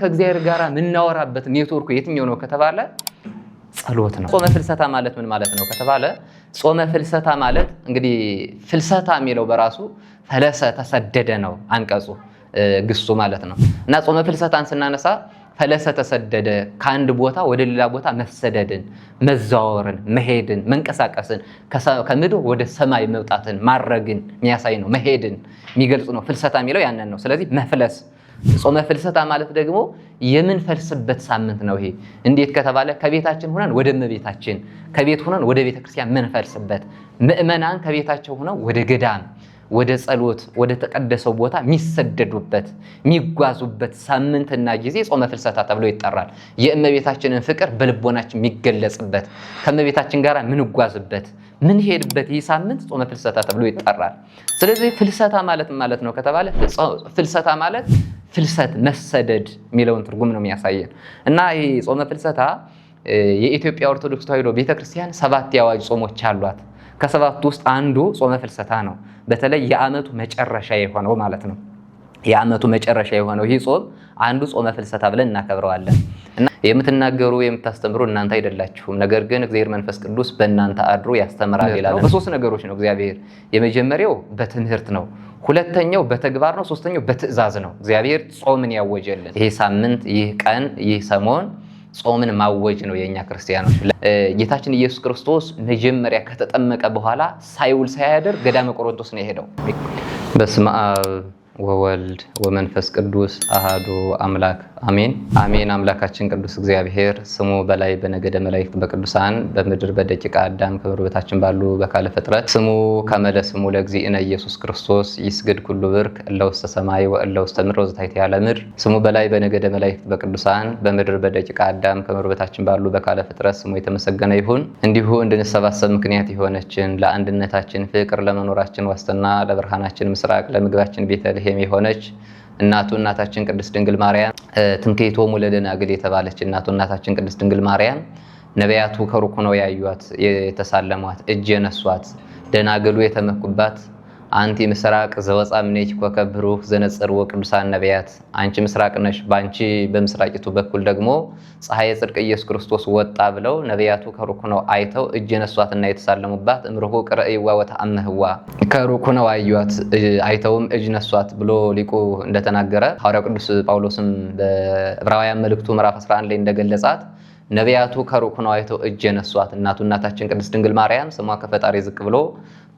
ከእግዚአብሔር ጋር ምናወራበት ኔትወርኩ የትኛው ነው ከተባለ ጸሎት ነው። ጾመ ፍልሰታ ማለት ምን ማለት ነው ከተባለ ጾመ ፍልሰታ ማለት እንግዲህ ፍልሰታ የሚለው በራሱ ፈለሰ ተሰደደ ነው አንቀጹ ግሱ ማለት ነው። እና ጾመ ፍልሰታን ስናነሳ ፈለሰ ተሰደደ ከአንድ ቦታ ወደ ሌላ ቦታ መሰደድን፣ መዛወርን፣ መሄድን፣ መንቀሳቀስን ከምድር ወደ ሰማይ መውጣትን ማረግን የሚያሳይ ነው። መሄድን የሚገልጽ ነው ፍልሰታ የሚለው ያንን ነው። ስለዚህ መፍለስ ጾመ ፍልሰታ ማለት ደግሞ የምንፈልስበት ሳምንት ነው። ይሄ እንዴት ከተባለ ከቤታችን ሆነን ወደ እመቤታችን፣ ከቤት ሆነን ወደ ቤተክርስቲያን ምንፈልስበት፣ ምእመናን ከቤታቸው ሆነው ወደ ገዳም፣ ወደ ጸሎት፣ ወደ ተቀደሰው ቦታ የሚሰደዱበት የሚጓዙበት ሳምንትና ጊዜ ጾመ ፍልሰታ ተብሎ ይጠራል። የእመቤታችንን ፍቅር በልቦናችን የሚገለጽበት፣ ከእመቤታችን ጋር ምንጓዝበት፣ ምንሄድበት ይህ ሳምንት ጾመ ፍልሰታ ተብሎ ይጠራል። ስለዚህ ፍልሰታ ማለት ነው ከተባለ ፍልሰታ ማለት ፍልሰት መሰደድ የሚለውን ትርጉም ነው የሚያሳየን። እና ይህ ጾመ ፍልሰታ የኢትዮጵያ ኦርቶዶክስ ተዋሕዶ ቤተክርስቲያን 7 የአዋጅ ጾሞች አሏት። ከሰባቱ ውስጥ አንዱ ጾመ ፍልሰታ ነው። በተለይ የዓመቱ መጨረሻ የሆነው ማለት ነው። የዓመቱ መጨረሻ የሆነው ይህ ጾም አንዱ ጾመ ፍልሰታ ብለን እናከብረዋለን። እና የምትናገሩ የምታስተምሩ እናንተ አይደላችሁም፣ ነገር ግን እግዚአብሔር መንፈስ ቅዱስ በእናንተ አድሮ ያስተምራል ይላል። በ3 ነገሮች ነው እግዚአብሔር። የመጀመሪያው በትምህርት ነው፣ ሁለተኛው በተግባር ነው፣ ሶስተኛው በትእዛዝ ነው። እግዚአብሔር ጾምን ያወጀልን ይሄ ሳምንት፣ ይህ ቀን፣ ይህ ሰሞን ጾምን ማወጅ ነው የኛ ክርስቲያኖች። ጌታችን ኢየሱስ ክርስቶስ መጀመሪያ ከተጠመቀ በኋላ ሳይውል ሳያድር ገዳመ ቆሮንቶስ ነው የሄደው። በስመ አብ ወወልድ ወመንፈስ ቅዱስ አሃዱ አምላክ አሜን አሜን። አምላካችን ቅዱስ እግዚአብሔር ስሙ በላይ በነገደ መላእክት በቅዱሳን በምድር በደቂቀ አዳም ክብር በታችን ባሉ በካለ ፍጥረት ስሙ ከመለ ስሙ ለእግዚእነ ኢየሱስ ክርስቶስ ይስግድ ኩሉ ብርክ እለ ውስተ ሰማይ ወእለ ውስተ ምድር ወዘታሕተ ያለ ምድር። ስሙ በላይ በነገደ መላእክት በቅዱሳን በምድር በደቂቀ አዳም ክብር በታችን ባሉ በካለ ፍጥረት ስሙ የተመሰገነ ይሁን። እንዲሁ እንድንሰባሰብ ምክንያት የሆነችን ለአንድነታችን ፍቅር ለመኖራችን ዋስትና ለብርሃናችን ምስራቅ ለምግባችን ቤተልሔም የሆነች እናታችን ቅድስት ድንግል ማርያም ትምክህቶሙ ለደናግል የተባለች እናታችን ቅድስት ድንግል ማርያም ነቢያቱ ከሩቅ ሆነው ያዩት የተሳለሟት እጅ የነሷት ደናግሉ የተመኩባት አንቲ ምስራቅ ዘወፃ እምኔኪ ኮከብ ብሩህ ዘነጽር ወቅዱሳን ነቢያት፣ አንቺ ምስራቅ ነሽ፣ ባንቺ በምስራቂቱ በኩል ደግሞ ፀሐይ ጽድቅ ኢየሱስ ክርስቶስ ወጣ ብለው ነቢያቱ ከሩቅ ሆነው አይተው እጅ የነሷትና የተሳለሙባት እምርሁ ቅርኢዋ ወተአምህዋ፣ ከሩቅ ሆነው አዩት አይተውም እጅ ነሷት ብሎ ሊቁ እንደተናገረ ሐዋርያው ቅዱስ ጳውሎስም በዕብራውያን መልእክቱ ምዕራፍ 11 ላይ እንደገለጻት ነቢያቱ ከሩቅ ሆነው አይተው እጅ የነሷት እናታችን ቅድስት ድንግል ማርያም ስሟ ከፈጣሪ ዝቅ ብሎ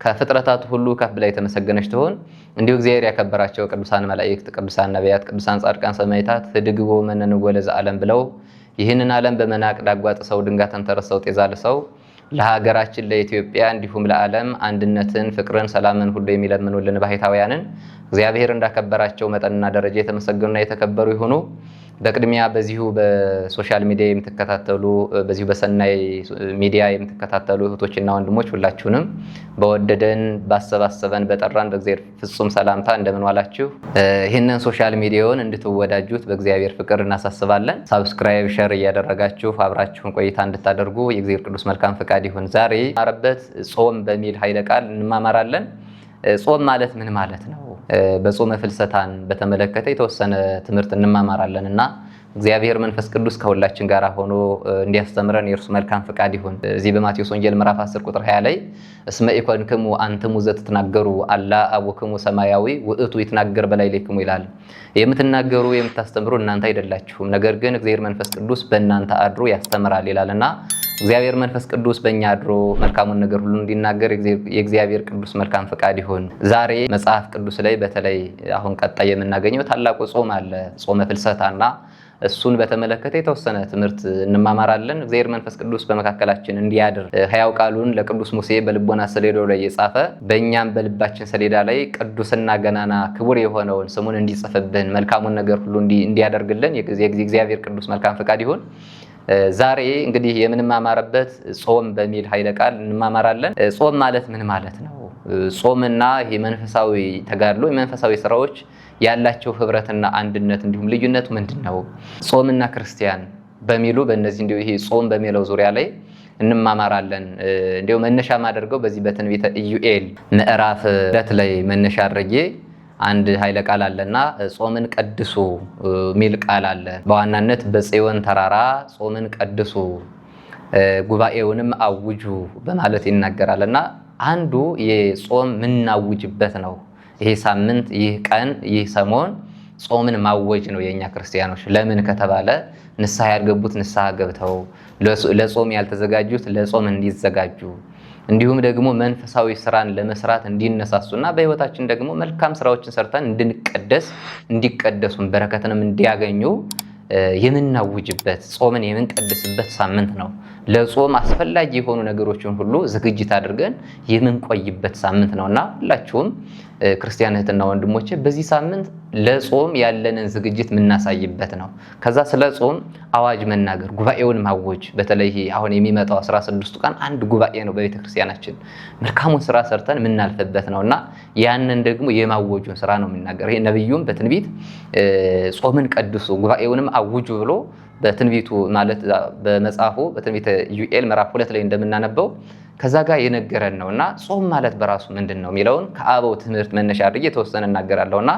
ከፍጥረታት ሁሉ ከፍ ብላ የተመሰገነች ትሆን። እንዲሁ እግዚአብሔር ያከበራቸው ቅዱሳን መላእክት፣ ቅዱሳን ነቢያት፣ ቅዱሳን ጻድቃን ሰማዕታት ህድግቦ መነንጎ ለዘዓለም ብለው ይህንን ዓለም በመናቅ ዳጓጥሰው ድንጋተን ተረሰው ጤዛ ልሰው ለሀገራችን ለኢትዮጵያ እንዲሁም ለዓለም አንድነትን፣ ፍቅርን፣ ሰላምን ሁሉ የሚለምኑልን ባሕታውያንን እግዚአብሔር እንዳከበራቸው መጠንና ደረጃ የተመሰገኑና የተከበሩ ይሁኑ። በቅድሚያ በዚሁ በሶሻል ሚዲያ የምትከታተሉ በዚሁ በሰናይ ሚዲያ የምትከታተሉ እህቶችና ወንድሞች ሁላችሁንም በወደደን ባሰባሰበን በጠራን በእግዚአብሔር ፍጹም ሰላምታ እንደምን ዋላችሁ። ይህንን ሶሻል ሚዲያውን እንድትወዳጁት በእግዚአብሔር ፍቅር እናሳስባለን። ሳብስክራይብ፣ ሼር እያደረጋችሁ አብራችሁን ቆይታ እንድታደርጉ የእግዚአብሔር ቅዱስ መልካም ፈቃድ ይሁን። ዛሬ ማረበት ጾም በሚል ኃይለ ቃል እንማማራለን። ጾም ማለት ምን ማለት ነው? በጾመ ፍልሰታን በተመለከተ የተወሰነ ትምህርት እንማማራለን እና እግዚአብሔር መንፈስ ቅዱስ ከሁላችን ጋር ሆኖ እንዲያስተምረን የእርሱ መልካም ፈቃድ ይሁን። እዚህ በማቴዎስ ወንጌል ምዕራፍ 10 ቁጥር 20 ላይ እስመ ኢኮንክሙ አንትሙ ዘትትናገሩ አላ አቡክሙ ሰማያዊ ውእቱ ይትናገር በላዕሌክሙ ይላል። የምትናገሩ የምታስተምሩ እናንተ አይደላችሁም፣ ነገር ግን እግዚአብሔር መንፈስ ቅዱስ በእናንተ አድሮ ያስተምራል ይላልና እግዚአብሔር መንፈስ ቅዱስ በእኛ አድሮ መልካሙን ነገር ሁሉ እንዲናገር የእግዚአብሔር ቅዱስ መልካም ፈቃድ ይሁን። ዛሬ መጽሐፍ ቅዱስ ላይ በተለይ አሁን ቀጣይ የምናገኘው ታላቁ ጾም አለ፣ ጾመ ፍልሰታና እሱን በተመለከተ የተወሰነ ትምህርት እንማማራለን። እግዚአብሔር መንፈስ ቅዱስ በመካከላችን እንዲያድር ሕያው ቃሉን ለቅዱስ ሙሴ በልቦና ሰሌዳው ላይ የጻፈ በእኛም በልባችን ሰሌዳ ላይ ቅዱስና ገናና ክቡር የሆነውን ስሙን እንዲጽፍብን መልካሙን ነገር ሁሉ እንዲያደርግልን የእግዚአብሔር ቅዱስ መልካም ፈቃድ ይሁን። ዛሬ እንግዲህ የምንማማርበት ጾም በሚል ኃይለ ቃል እንማማራለን። ጾም ማለት ምን ማለት ነው? ጾምና የመንፈሳዊ ተጋድሎ የመንፈሳዊ ስራዎች ያላቸው ህብረትና አንድነት እንዲሁም ልዩነቱ ምንድነው? ጾምና ክርስቲያን በሚሉ በእነዚህ እንዲሁ ይሄ ጾም በሚለው ዙሪያ ላይ እንማማራለን። እንዲሁ መነሻ ማደርገው በዚህ በትንቢተ ኢዩኤል ምዕራፍ 2 ላይ መነሻ አድርጌ አንድ ኃይለ ቃል አለና ጾምን ቀድሱ ሚል ቃል አለ። በዋናነት በጽዮን ተራራ ጾምን ቀድሱ ጉባኤውንም አውጁ በማለት ይናገራልና አንዱ የጾም ምናውጅበት ነው። ይሄ ሳምንት፣ ይህ ቀን፣ ይህ ሰሞን ጾምን ማወጅ ነው የኛ ክርስቲያኖች። ለምን ከተባለ ንስሐ ያልገቡት ንስሐ ገብተው፣ ለጾም ያልተዘጋጁት ለጾም እንዲዘጋጁ፣ እንዲሁም ደግሞ መንፈሳዊ ስራን ለመስራት እንዲነሳሱና በህይወታችን ደግሞ መልካም ስራዎችን ሰርተን እንድንቀደስ እንዲቀደሱን በረከትንም እንዲያገኙ የምናውጅበት ጾምን የምንቀድስበት ሳምንት ነው። ለጾም አስፈላጊ የሆኑ ነገሮችን ሁሉ ዝግጅት አድርገን የምንቆይበት ሳምንት ነውና ሁላችሁም ክርስቲያን እህትና ወንድሞቼ በዚህ ሳምንት ለጾም ያለንን ዝግጅት የምናሳይበት ነው። ከዛ ስለ ጾም አዋጅ መናገር፣ ጉባኤውን ማወጅ። በተለይ አሁን የሚመጣው 16ቱ ቀን አንድ ጉባኤ ነው በቤተ ክርስቲያናችን መልካሙን ስራ ሰርተን የምናልፍበት ነውና ያንን ደግሞ የማወጁን ስራ ነው የምናገር። ይሄ ነብዩም በትንቢት ጾምን ቀድሱ ጉባኤውንም አውጁ ብሎ በትንቢቱ ማለት በመጽሐፉ በትንቢተ ኢዩኤል ምዕራፍ 2 ላይ እንደምናነበው ከዛ ጋር የነገረን ነውና ጾም ማለት በራሱ ምንድነው የሚለውን ከአበው ትምህርት መነሻ አድርጌ የተወሰነ እናገራለሁና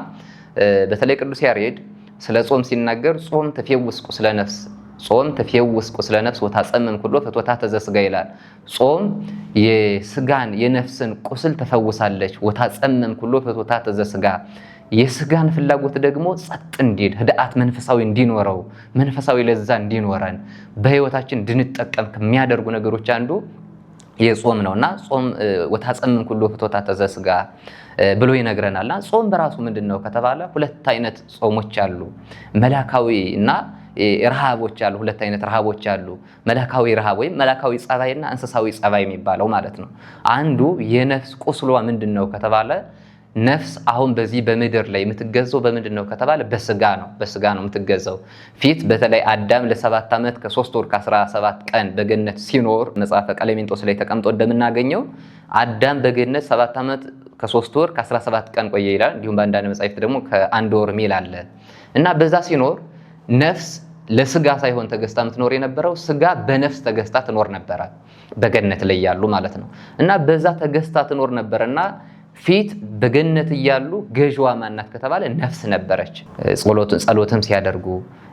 በተለይ ቅዱስ ያሬድ ስለ ጾም ሲናገር ጾም ተፈውስ ቁስለ ነፍስ፣ ጾም ተፈውስ ቁስለ ነፍስ ወታጸምም ኩሎ ፍትወታተ ዘሥጋ ይላል። ጾም የስጋን የነፍስን ቁስል ተፈውሳለች። ወታጸምም ኩሎ ፍትወታተ ዘሥጋ የስጋን ፍላጎት ደግሞ ጸጥ እንዲል ህድአት መንፈሳዊ እንዲኖረው መንፈሳዊ ለዛ እንዲኖረን በህይወታችን እንድንጠቀም ከሚያደርጉ ነገሮች አንዱ የጾም ነውና ጾም ወታጸምም ኩሎ ፍትወታተ ዘሥጋ ብሎ ይነግረናልና ጾም በራሱ ምንድነው ከተባለ ሁለት አይነት ጾሞች አሉ። መላካዊ እና ረሃቦች አሉ። ሁለት አይነት ረሃቦች አሉ። መላካዊ ረሃብ ወይም መላካዊ ጸባይና እንስሳዊ ጸባይ የሚባለው ማለት ነው። አንዱ የነፍስ ቁስሏ ምንድነው ከተባለ ነፍስ አሁን በዚህ በምድር ላይ የምትገዛው በምንድነው ከተባለ በስጋ ነው የምትገዛው። ፊት በተለይ አዳም ለ7 ዓመት ከ3 ወር ከ17 ቀን በገነት ሲኖር መጽሐፈ ቀሌምንጦስ ላይ ተቀምጦ እንደምናገኘው አዳም በገነት 7 ዓመት ከ3 ወር ከ17 ቀን ቆየ ይላል። እንዲሁም በአንዳንድ መጻሕፍት ደግሞ ከ1 ወር ሚል አለ እና በዛ ሲኖር ነፍስ ለስጋ ሳይሆን ተገዝታ የምትኖር የነበረው ስጋ በነፍስ ተገዝታ ትኖር ነበረ በገነት ላይ ያሉ ማለት ነው። እና በዛ ተገዝታ ትኖር ነበርና ፊት በገነት እያሉ ገዥዋ ማናት ከተባለ ነፍስ ነበረች። ጸሎትም ሲያደርጉ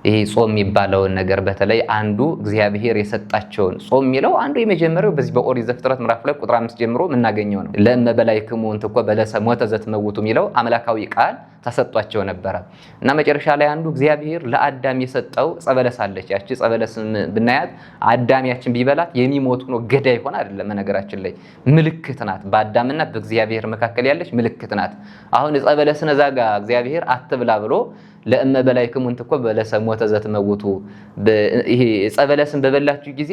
ይሄ ጾም የሚባለውን ነገር በተለይ አንዱ እግዚአብሔር የሰጣቸውን ጾም የሚለው አንዱ የመጀመሪያው በዚህ በኦሪት ዘፍጥረት ምዕራፍ 2 ቁጥር 5 ጀምሮ የምናገኘው ነው። ለእመበላይክሙ እንተኮ በለሰ ሞተ ዘትመውቱ የሚለው አምላካዊ ቃል ተሰጧቸው ነበረ እና መጨረሻ ላይ አንዱ እግዚአብሔር ለአዳም የሰጠው ጸበለስ አለች። ያቺ ጸበለስ ብናያት አዳም ያችን ቢበላት የሚሞት ነው ገዳይ ሆነ አይደለም። ነገራችን ላይ ምልክት ናት። በአዳምና በእግዚአብሔር መካከል ያለች ምልክት ናት። አሁን ጸበለስን እዛ ጋር እግዚአብሔር አትብላ ብሎ ለእመበላይክሙ እንተኮ በለሰ ሞተ ዘትመውቱ ይሄ ጸበለስን በበላችሁ ጊዜ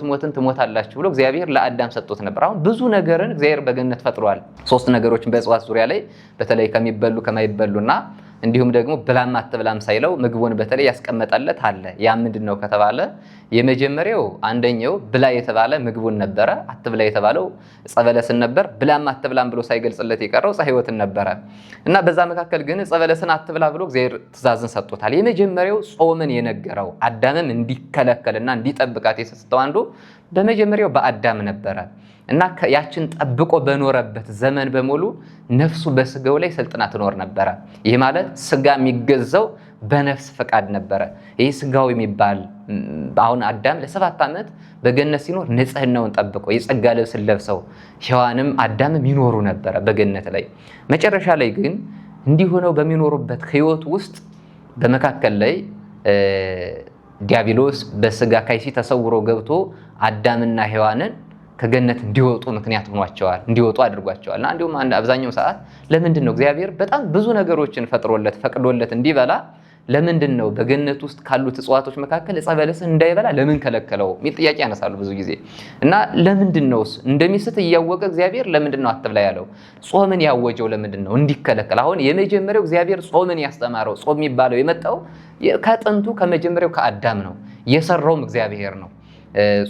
ሞትን ትሞታላችሁ ብሎ እግዚአብሔር ለአዳም ሰጥቶት ነበር። አሁን ብዙ ነገርን እግዚአብሔር በገነት ፈጥሯል። 3 ነገሮችን በእጽዋት ዙሪያ ላይ በተለይ ከሚበሉ ከማይበሉና እንዲሁም ደግሞ ብላም አትብላም ሳይለው ምግቡን በተለይ ያስቀመጠለት አለ። ያ ምንድነው ከተባለ የመጀመሪያው አንደኛው ብላ የተባለ ምግቡን ነበረ። አትብላ የተባለው ጸበለስን ነበር። ብላም አትብላም ብሎ ሳይገልጽለት የቀረው ሕይወትን ነበረ እና በዛ መካከል ግን ጸበለስን አትብላ ብሎ እግዚአብሔር ትእዛዝን ሰጥቶታል። የመጀመሪያው ጾምን የነገረው አዳምም እንዲከለከልና እንዲጠብቃት የሰጠው አንዱ በመጀመሪያው በአዳም ነበረ እና ያችን ጠብቆ በኖረበት ዘመን በሙሉ ነፍሱ በስጋው ላይ ሰልጥና ትኖር ነበረ። ይህ ማለት ስጋ የሚገዛው በነፍስ ፈቃድ ነበረ። ይህ ስጋው የሚባል አሁን አዳም ለ7 ዓመት በገነት ሲኖር ንጽህናውን ጠብቆ የጸጋ ልብስን ለብሰው ሔዋንም አዳምም ይኖሩ ነበረ በገነት ላይ። መጨረሻ ላይ ግን እንዲህ ሆነው በሚኖሩበት ህይወት ውስጥ በመካከል ላይ ዲያብሎስ በስጋ ካይሲ ተሰውሮ ገብቶ አዳምና ሔዋንን ከገነት እንዲወጡ ምክንያት ሆኗቸዋል፣ እንዲወጡ አድርጓቸዋል። እና እንዲሁም አብዛኛው ሰዓት ለምንድን ነው እግዚአብሔር በጣም ብዙ ነገሮችን ፈጥሮለት ፈቅዶለት እንዲበላ ለምንድን ነው በገነት ውስጥ ካሉት እጽዋቶች መካከል ዕፀ በለስን እንዳይበላ ለምን ከለከለው የሚል ጥያቄ ያነሳሉ ብዙ ጊዜ። እና ለምንድን ነው እንደሚስት እያወቀ እግዚአብሔር ለምንድን ነው አትብላ ያለው? ጾምን ያወጀው ለምንድን ነው እንዲከለከል? አሁን የመጀመሪያው እግዚአብሔር ጾምን ያስተማረው ጾም የሚባለው የመጣው ከጥንቱ ከመጀመሪያው ከአዳም ነው። የሰራውም እግዚአብሔር ነው።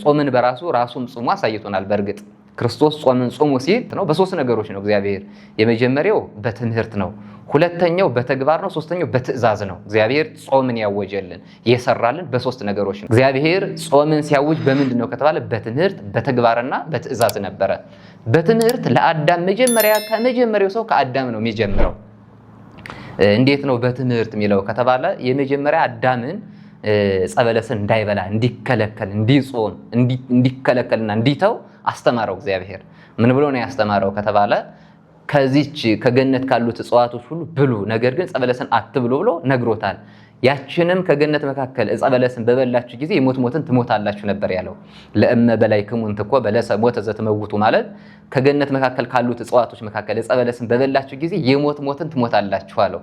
ጾምን በራሱ ራሱም ጾሙ አሳይቶናል። በእርግጥ ክርስቶስ ጾምን ጾሙ ሲል ነው በ3 ነገሮች ነው እግዚአብሔር። የመጀመሪያው በትምህርት ነው፣ ሁለተኛው በተግባር ነው፣ ሶስተኛው በትእዛዝ ነው። እግዚአብሔር ጾምን ያወጀልን የሰራልን በ3 ነገሮች ነው። እግዚአብሔር ጾምን ሲያውጅ በምንድን ነው ከተባለ በትምህርት በተግባርና በትእዛዝ ነበረ። በትምህርት ለአዳም መጀመሪያ ከመጀመሪያው ሰው ከአዳም ነው የሚጀምረው። እንዴት ነው በትምህርት የሚለው ከተባለ የመጀመሪያ አዳምን ጸበለስን እንዳይበላ እንዲከለከል እንዲጾም እንዲከለከልና እንዲተው አስተማረው እግዚአብሔር። ምን ብሎ ነው ያስተማረው ከተባለ ከዚች ከገነት ካሉት እጽዋቶች ሁሉ ብሉ፣ ነገር ግን ጸበለስን አትብሉ ብሎ ነግሮታል። ያችንም ከገነት መካከል ጸበለስን በበላችሁ ጊዜ የሞት ሞትን ትሞታላችሁ ነበር ያለው። ለእመ በላዕክሙ እንተኮ በለሰ ሞተ ዘትመውቱ ማለት ከገነት መካከል ካሉት እጽዋቶች መካከል ጸበለስን በበላችሁ ጊዜ የሞት ሞትን ትሞታላችሁ አለው።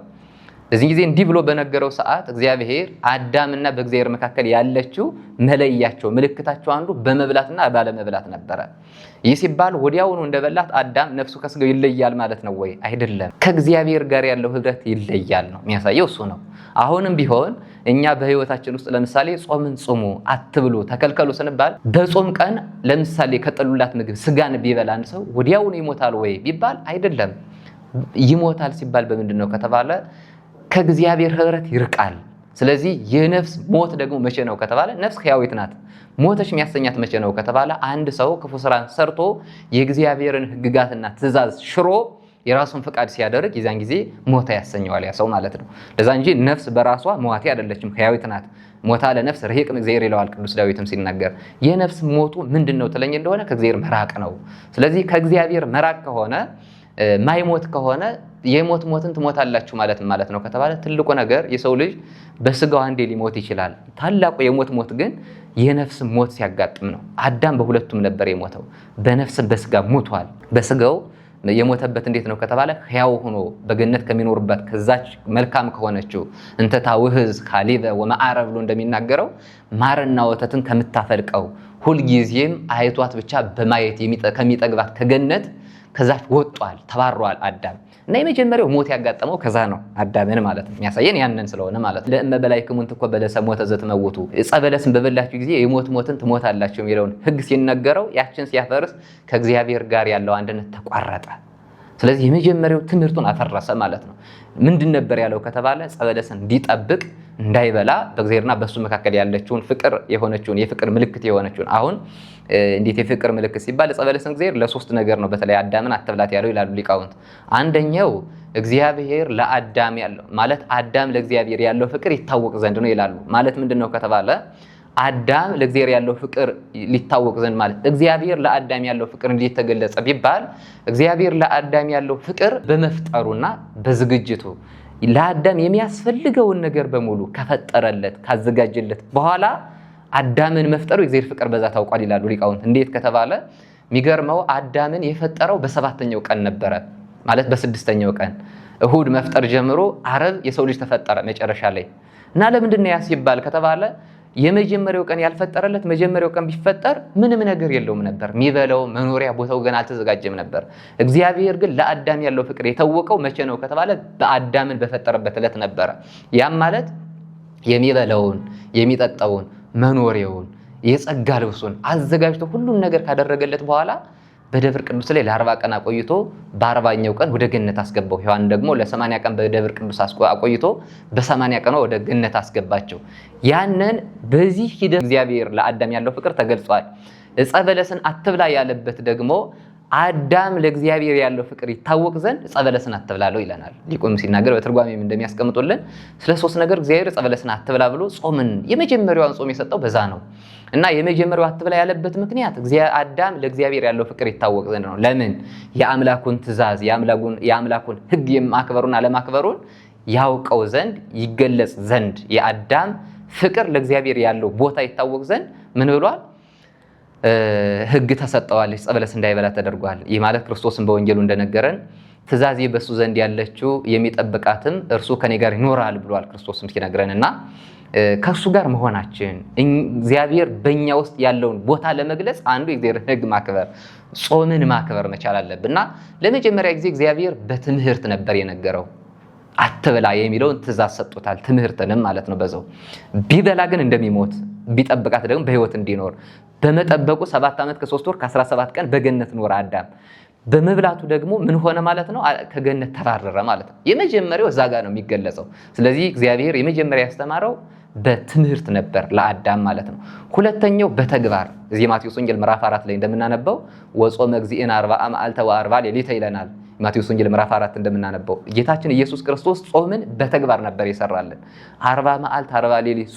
በዚህ ጊዜ እንዲህ ብሎ በነገረው ሰዓት እግዚአብሔር አዳምና በእግዚአብሔር መካከል ያለችው መለያቸው ምልክታቸው አንዱ በመብላትና ባለመብላት ነበረ። ይህ ሲባል ወዲያውኑ እንደበላት አዳም ነፍሱ ከስጋው ይለያል ማለት ነው ወይ? አይደለም። ከእግዚአብሔር ጋር ያለው ህብረት ይለያል ነው የሚያሳየው እሱ ነው። አሁንም ቢሆን እኛ በህይወታችን ውስጥ ለምሳሌ ጾምን ጾሙ አትብሉ ተከልከሉ ስንባል በጾም ቀን ለምሳሌ ከጠሉላት ምግብ ስጋን ቢበላን ሰው ወዲያውኑ ይሞታል ወይ ቢባል አይደለም። ይሞታል ሲባል በምንድን ነው ከተባለ ከእግዚአብሔር ህብረት ይርቃል። ስለዚህ የነፍስ ሞት ደግሞ መቼ ነው ከተባለ ነፍስ ሕያዊት ናት። ሞተሽ የሚያሰኛት መቼ ነው ከተባለ አንድ ሰው ክፉ ስራን ሰርቶ የእግዚአብሔርን ህግጋትና ትእዛዝ ሽሮ የራሱን ፍቃድ ሲያደርግ የዛን ጊዜ ሞተ ያሰኘዋል ያ ሰው ማለት ነው። ለዛ እንጂ ነፍስ በራሷ ሟቴ አይደለችም፣ ሕያዊት ናት። ሞታ ለነፍስ ረሂቅን እግዚአብሔር ይለዋል ቅዱስ ዳዊትም ሲናገር። የነፍስ ሞቱ ምንድነው ትለኝ እንደሆነ ከእግዚአብሔር መራቅ ነው። ስለዚህ ከእግዚአብሔር መራቅ ከሆነ ማይሞት ከሆነ የሞት ሞትን ትሞታላችሁ ማለት ነው ከተባለ ትልቁ ነገር የሰው ልጅ በስጋው አንዴ ሊሞት ይችላል። ታላቁ የሞት ሞት ግን የነፍስ ሞት ሲያጋጥም ነው። አዳም በሁለቱም ነበር የሞተው፣ በነፍስም በስጋ ሞቷል። በስጋው የሞተበት እንዴት ነው ከተባለ ሕያው ሆኖ በገነት ከሚኖርበት ከዛች መልካም ከሆነችው እንተታ ውህዝ ካሊበ ወመዓረ ብሎ እንደሚናገረው ማርና ወተትን ከምታፈልቀው ሁልጊዜም አይቷት ብቻ በማየት ከሚጠግባት ከገነት ከዛች ወጧል፣ ተባሯል አዳም። እና የመጀመሪያው ሞት ያጋጠመው ከዛ ነው አዳምን ማለት ነው። የሚያሳየን ያንን ስለሆነ ማለት ነው። ለእመ በላዕክሙ እንተኮ በለሰ ሞተ ዘትመውቱ ዕፀ በለስን በበላችሁ ጊዜ የሞት ሞትን ትሞታላችሁ የሚለውን ሕግ ሲነገረው ያችን ሲያፈርስ ከእግዚአብሔር ጋር ያለው አንድነት ተቋረጠ። ስለዚህ የመጀመሪያው ትምህርቱን አፈረሰ ማለት ነው። ምንድን ነበር ያለው ከተባለ ዕፀ በለስን እንዲጠብቅ እንዳይበላ በእግዚአብሔርና በሱ መካከል ያለችውን ፍቅር የሆነችውን የፍቅር ምልክት የሆነችውን አሁን እንዴት የፍቅር ምልክት ሲባል ዕፀ በለስን እግዚአብሔር ለሶስት ነገር ነው በተለይ አዳምን አትብላት ያለው ይላሉ ሊቃውንት። አንደኛው እግዚአብሔር ለአዳም ያለው ማለት አዳም ለእግዚአብሔር ያለው ፍቅር ይታወቅ ዘንድ ነው ይላሉ። ማለት ምንድነው ከተባለ አዳም ለእግዚአብሔር ያለው ፍቅር ሊታወቅ ዘንድ ማለት እግዚአብሔር ለአዳም ያለው ፍቅር እንዴት ተገለጸ ቢባል እግዚአብሔር ለአዳም ያለው ፍቅር በመፍጠሩና በዝግጅቱ ለአዳም የሚያስፈልገውን ነገር በሙሉ ከፈጠረለት ካዘጋጀለት በኋላ አዳምን መፍጠሩ የእግዚአብሔር ፍቅር በዛ ታውቋል ይላሉ ሊቃውንት። እንዴት ከተባለ የሚገርመው አዳምን የፈጠረው በሰባተኛው ቀን ነበረ ማለት በስድስተኛው ቀን እሁድ መፍጠር ጀምሮ ዓርብ የሰው ልጅ ተፈጠረ መጨረሻ ላይ። እና ለምንድን ነው ያሲባል ከተባለ የመጀመሪያው ቀን ያልፈጠረለት መጀመሪያው ቀን ቢፈጠር ምንም ነገር የለውም ነበር። የሚበላው መኖሪያ ቦታው ገና አልተዘጋጀም ነበር። እግዚአብሔር ግን ለአዳም ያለው ፍቅር የታወቀው መቼ ነው ከተባለ በአዳምን በፈጠረበት ዕለት ነበረ። ያም ማለት የሚበላውን የሚጠጣውን መኖሪያውን የጸጋ ልብሱን አዘጋጅቶ ሁሉን ነገር ካደረገለት በኋላ በደብር ቅዱስ ላይ ለ40 ቀን አቆይቶ በ40ኛው ቀን ወደ ገነት አስገባው። ሔዋን ደግሞ ለ80 ቀን በደብር ቅዱስ አቆይቶ በ80 ቀን ወደ ገነት አስገባቸው። ያንን በዚህ ሂደት እግዚአብሔር ለአዳም ያለው ፍቅር ተገልጿል። ዕፀ በለስን አትብላ ያለበት ደግሞ አዳም ለእግዚአብሔር ያለው ፍቅር ይታወቅ ዘንድ ዕፀ በለስን አትብላለው ይለናል ሊቁም ሲናገር። በትርጓሜም እንደሚያስቀምጡልን ስለ ሶስት ነገር እግዚአብሔር ዕፀ በለስን አትብላ ብሎ ጾምን የመጀመሪያውን ጾም የሰጠው በዛ ነው። እና የመጀመሪያው አትብላ ያለበት ምክንያት አዳም ለእግዚአብሔር ያለው ፍቅር ይታወቅ ዘንድ ነው። ለምን? የአምላኩን ትእዛዝ የአምላኩን ሕግ የማክበሩና ለማክበሩን ያውቀው ዘንድ ይገለጽ ዘንድ የአዳም ፍቅር ለእግዚአብሔር ያለው ቦታ ይታወቅ ዘንድ ምን ብሏል? ሕግ ተሰጠዋል፣ ዕፀ በለስ እንዳይበላ ተደርጓል። ይህ ማለት ክርስቶስን በወንጌሉ እንደነገረን ትእዛዜ በሱ ዘንድ ያለችው የሚጠብቃትም እርሱ ከኔ ጋር ይኖራል ብሏል ክርስቶስም ሲነግረንና ከሱ ጋር መሆናችን እግዚአብሔር በእኛ ውስጥ ያለውን ቦታ ለመግለጽ አንዱ የእግዚአብሔር ሕግ ማክበር ጾምን ማክበር መቻል አለብንና ለመጀመሪያ ጊዜ እግዚአብሔር በትምህርት ነበር የነገረው። አትበላ የሚለውን ትእዛዝ ሰጥቶታል፣ ትምህርትንም ማለት ነው። በዛው ቢበላ ግን እንደሚሞት ቢጠብቃት ደግሞ በሕይወት እንዲኖር በመጠበቁ 7 ዓመት ከ3 ወር ከ17 ቀን በገነት ኖረ አዳም። በመብላቱ ደግሞ ምን ሆነ ማለት ነው? ከገነት ተባረረ ማለት ነው። የመጀመሪያው እዛ ጋር ነው የሚገለጸው። ስለዚህ እግዚአብሔር የመጀመሪያ ያስተማረው በትምህርት ነበር ለአዳም ማለት ነው። ሁለተኛው በተግባር እዚህ ማቴዎስ ወንጌል ምዕራፍ 4 ላይ እንደምናነበው ወጾመ እግዚእነ 40 መዓልተ ወ40 ሌሊተ ይለናል። ማቴዎስ ወንጌል ምዕራፍ 4 እንደምናነበው ጌታችን ኢየሱስ ክርስቶስ ጾምን በተግባር ነበር የሰራልን። 40 መዓልት 40 ሌሊት